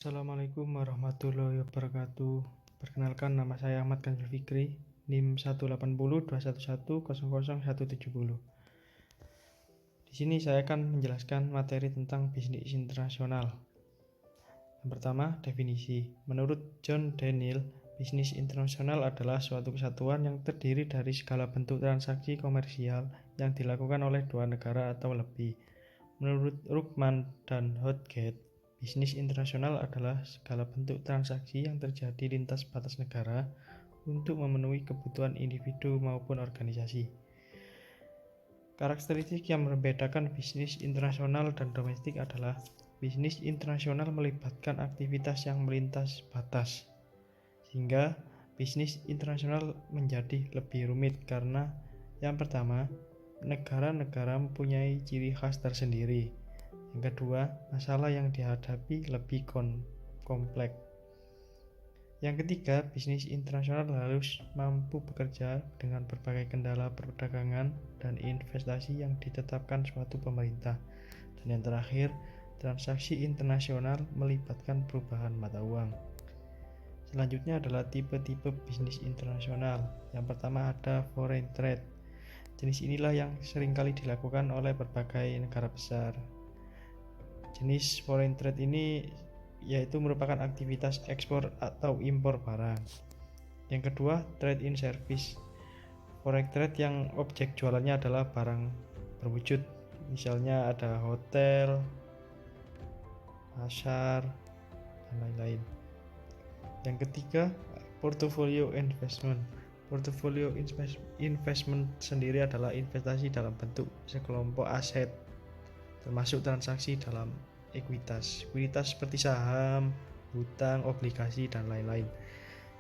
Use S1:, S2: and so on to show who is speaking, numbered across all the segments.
S1: Assalamualaikum warahmatullahi wabarakatuh. Perkenalkan, nama saya Ahmad Kanjul Fikri, NIM 18021110070. Di sini saya akan menjelaskan materi tentang bisnis internasional. Yang pertama, definisi. Menurut John Daniel, bisnis internasional adalah suatu kesatuan yang terdiri dari segala bentuk transaksi komersial yang dilakukan oleh dua negara atau lebih. Menurut Ruckman dan Hodgett, bisnis internasional adalah segala bentuk transaksi yang terjadi lintas batas negara untuk memenuhi kebutuhan individu maupun organisasi. Karakteristik yang membedakan bisnis internasional dan domestik adalah bisnis internasional melibatkan aktivitas yang melintas batas, sehingga bisnis internasional menjadi lebih rumit karena yang pertama, negara-negara mempunyai ciri khas tersendiri. Yang kedua, masalah yang dihadapi lebih kompleks. Yang ketiga, bisnis internasional harus mampu bekerja dengan berbagai kendala perdagangan dan investasi yang ditetapkan suatu pemerintah. Dan yang terakhir, transaksi internasional melibatkan perubahan mata uang. Selanjutnya adalah tipe-tipe bisnis internasional. Yang pertama ada foreign trade. Jenis inilah yang seringkali dilakukan oleh berbagai negara besar. Jenis foreign trade ini yaitu merupakan aktivitas ekspor atau impor barang. Yang kedua, trade in service. Foreign trade yang objek jualannya adalah barang berwujud, misalnya ada hotel, pasar, dan lain-lain. Yang ketiga, portfolio investment. Portfolio investment sendiri adalah investasi dalam bentuk sekelompok aset, termasuk transaksi dalam ekuitas seperti saham, hutang, obligasi, dan lain-lain.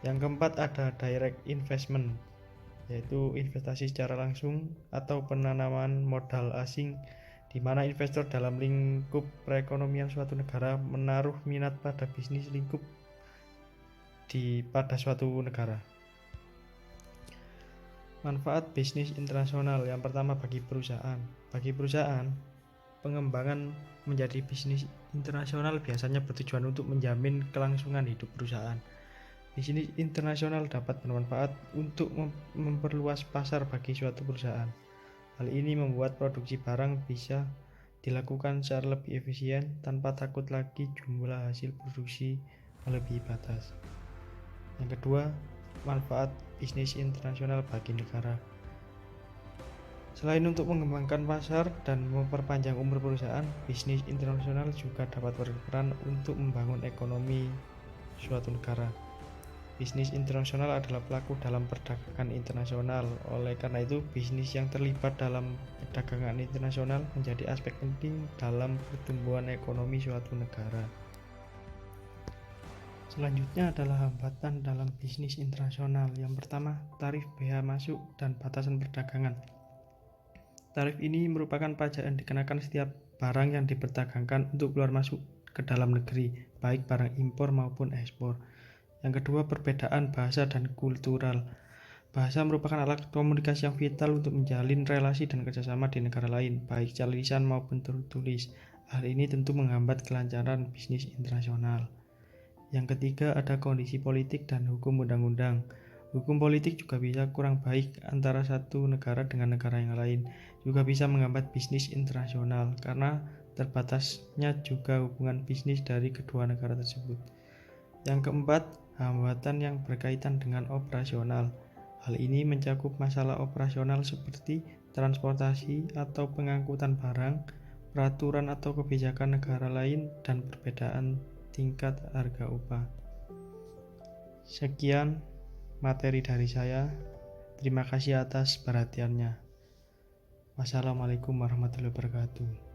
S1: Yang keempat ada direct investment, yaitu investasi secara langsung atau penanaman modal asing, di mana investor dalam lingkup perekonomian suatu negara menaruh minat pada bisnis lingkup pada suatu negara. Manfaat bisnis internasional. Yang pertama, bagi perusahaan, pengembangan menjadi bisnis internasional biasanya bertujuan untuk menjamin kelangsungan hidup perusahaan. Bisnis internasional dapat bermanfaat untuk memperluas pasar bagi suatu perusahaan. Hal ini membuat produksi barang bisa dilakukan secara lebih efisien tanpa takut lagi jumlah hasil produksi melebihi batas. Yang kedua, manfaat bisnis internasional bagi negara. Selain untuk mengembangkan pasar dan memperpanjang umur perusahaan, bisnis internasional juga dapat berperan untuk membangun ekonomi suatu negara. Bisnis internasional adalah pelaku dalam perdagangan internasional. Oleh karena itu, bisnis yang terlibat dalam perdagangan internasional menjadi aspek penting dalam pertumbuhan ekonomi suatu negara. Selanjutnya adalah hambatan dalam bisnis internasional. Yang pertama, tarif bea masuk dan batasan perdagangan. Tarif ini merupakan pajak yang dikenakan setiap barang yang diperdagangkan untuk keluar masuk ke dalam negeri, baik barang impor maupun ekspor. Yang kedua, perbedaan bahasa dan kultural. Bahasa merupakan alat komunikasi yang vital untuk menjalin relasi dan kerjasama di negara lain, baik secara lisan maupun tertulis. Hal ini tentu menghambat kelancaran bisnis internasional. Yang ketiga, ada kondisi politik dan hukum undang-undang. Hukum politik juga bisa kurang baik antara satu negara dengan negara yang lain, juga bisa menghambat bisnis internasional karena terbatasnya juga hubungan bisnis dari kedua negara tersebut. Yang keempat, hambatan yang berkaitan dengan operasional. Hal ini mencakup masalah operasional seperti transportasi atau pengangkutan barang, peraturan atau kebijakan negara lain, dan perbedaan tingkat harga upah. Sekian materi dari saya. Terima kasih atas perhatiannya. Wassalamualaikum warahmatullahi wabarakatuh.